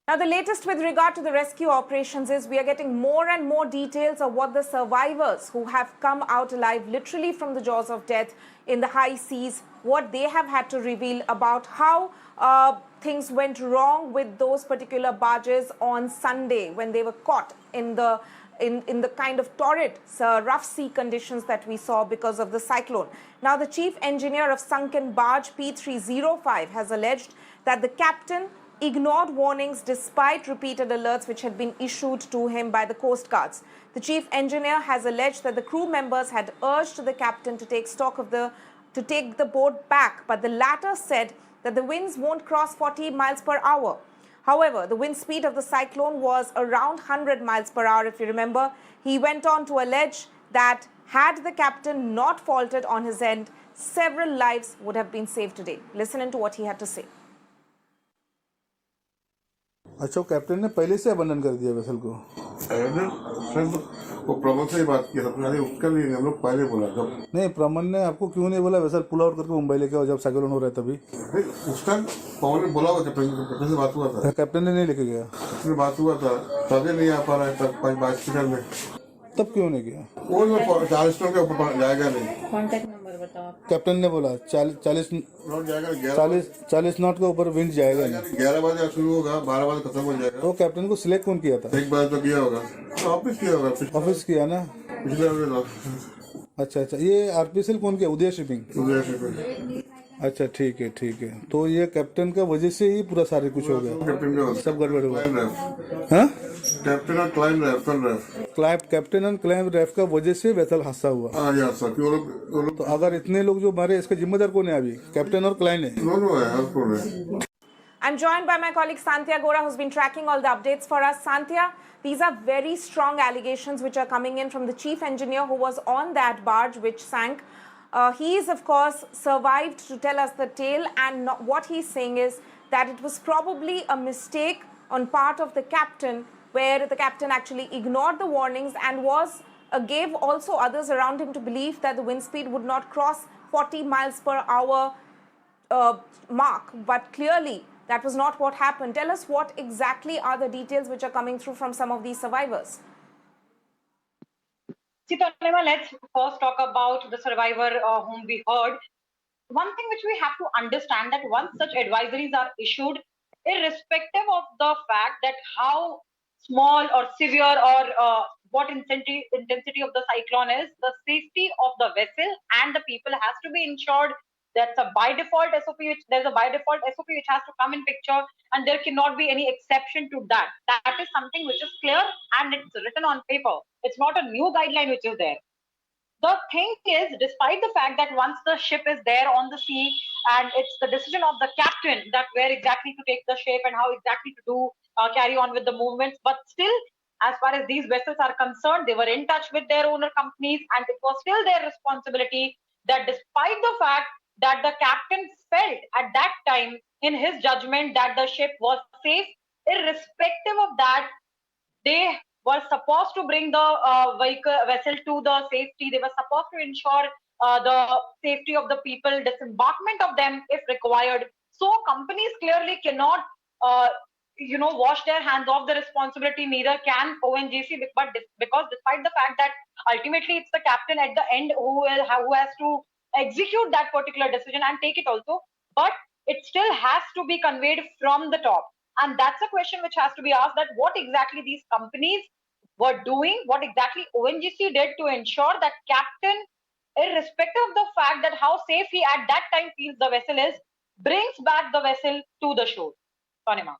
Now, the latest with regard to the rescue operations is we are getting more and more details of what the survivors who have come out alive literally from the jaws of death in the high seas, what they have had to reveal about how things went wrong with those particular barges on Sunday when they were caught in the kind of torrid, rough sea conditions that we saw because of the cyclone. Now, the chief engineer of sunken barge P305 has alleged that the captain ignored warnings despite repeated alerts which had been issued to him by the Coast Guards. The chief engineer has alleged that the crew members had urged the captain to take the boat back, but the latter said that the winds won't cross 40 miles per hour. However, the wind speed of the cyclone was around 100 miles per hour, if you remember. He went on to allege that had the captain not faltered on his end, several lives would have been saved today. Listen into what he had to say. अच्छा, captain ने पहले से abandon कर दिया vessel को? वो प्रमोद से ही बात किया था, उसका भी हम लोग पहले बोला जब नहीं, प्रमन ने आपको क्यों नहीं बोला वेसल पुल आउट करके मुंबई लेके आओ जब साइक्लोन हो रहा है तभी? उस टाइम पवन ने बोला हुआ कैप्टन से बात हुआ था। कैप्टन ने नहीं लेके गया? उसमें बात हुआ था, तभी नहीं आ पा रहा है तब बाईस में। तब क्यों नहीं किया? वो 40 के ऊपर जाएगा नहीं। कॉन्टेक्ट नंबर बताओ। कैप्टन ने बोला 40 नॉट के ऊपर विंड जाएगा नहीं। 11 बजे शुरू होगा, 12 बजे खत्म हो जाएगा। तो कैप्टन को सिलेक्ट कौन किया था? एक बार तो किया होगा, ऑफिस किया होगा। ऑफिस किया ना? पिछले अच्छा, ये आरपीसीएल कौन किया? उदय शिपिंग। अच्छा, ठीक है। तो ये कैप्टन का वजह से ही पूरा सारे कुछ हो गया, सब गड़बड़ हुआ। हाँ, कैप्टन और क्लाइम रेफ कैप्टन और क्लाइम रेफ का वजह से वेसल हादसा हुआ। तो अगर इतने लोग जो मारे, इसका जिम्मेदार कौन है अभी? कैप्टन और क्लाइम है। I'm joined by my colleague Santhya Gora, who's been tracking all the updates for us. Santhya, these are very strong allegations which are coming in from the chief engineer who was on that barge which sank. He's, of course, survived to tell us the tale, and what he's saying is that it was probably a mistake on part of the captain, where the captain actually ignored the warnings and gave also others around him to believe that the wind speed would not cross 40 miles per hour mark. But clearly, that was not what happened. Tell us what exactly are the details which are coming through from some of these survivors. See, Tanima, let's first talk about the survivor whom we heard. One thing which we have to understand, that once such advisories are issued, irrespective of the fact that how small or severe or what intensity of the cyclone is, the safety of the vessel and the people has to be ensured. There's a by default SOP which has to come in picture, and there cannot be any exception to that. That is something which is clear and it's written on paper. It's not a new guideline which is there. The thing is, despite the fact that once the ship is there on the sea and it's the decision of the captain that where exactly to take the ship and how exactly to do carry on with the movements, but still, as far as these vessels are concerned, they were in touch with their owner companies, and it was still their responsibility that despite the fact that the captain felt at that time in his judgment that the ship was safe, irrespective of that, they were supposed to bring the vessel to the safety. They were supposed to ensure the safety of the people, disembarkment of them if required. So companies clearly cannot wash their hands off the responsibility, neither can ONGC, but because despite the fact that ultimately it's the captain at the end who has to execute that particular decision and take it also, but it still has to be conveyed from the top. And that's a question which has to be asked, that what exactly these companies were doing, what exactly ONGC did to ensure that captain, irrespective of the fact that how safe he at that time feels the vessel is, brings back the vessel to the shore. Tanima.